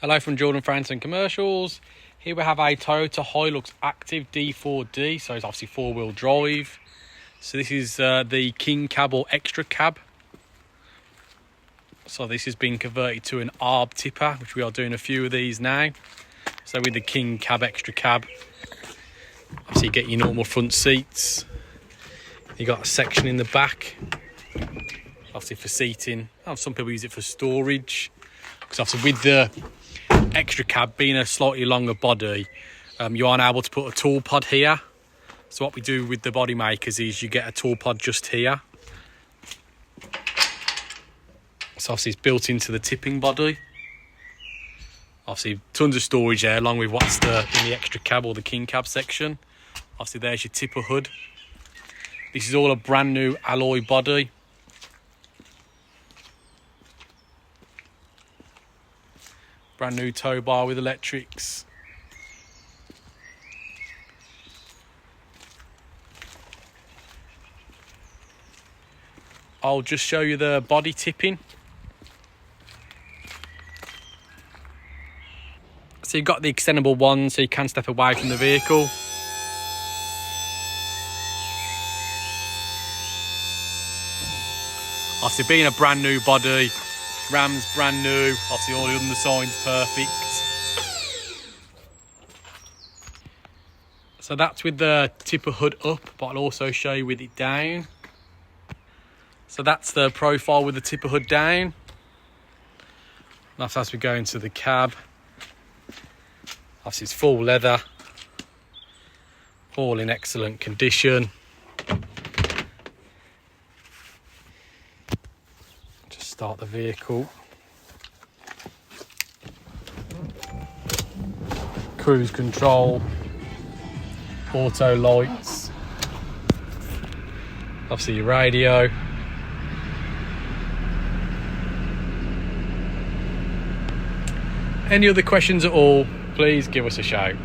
Hello from Jordan Franson Commercials. Here we have a Toyota Hilux Active D-4D, so it's obviously four-wheel drive. So this is the King Cab or Extra Cab. So this has been converted to an Arb tipper, which we are doing a few of these now. So with the King Cab Extra Cab, obviously you get your normal front seats. You got a section in the back, obviously for seating. Some people use it for storage, because obviously with the Extra Cab being a slightly longer body, you aren't able to put a tool pod here. So what we do with the body makers is you get a tool pod just here. So obviously it's built into the tipping body. Obviously tons of storage there, along with what's in the Extra Cab or the King Cab section. Obviously there's your tipper hood. This is all a brand new alloy body. Brand new tow bar with electrics. I'll just show you the body tipping. So you've got the extendable one, so you can step away from the vehicle. Obviously being a brand new body, Ram's brand new, obviously all the underside's perfect. So that's with the tipper hood up, but I'll also show you with it down. So that's the profile with the tipper hood down. That's as we go into the cab. Obviously it's full leather, all in excellent condition. Just start the vehicle. Cruise control, auto lights, obviously your radio. Any other questions at all, please give us a shout.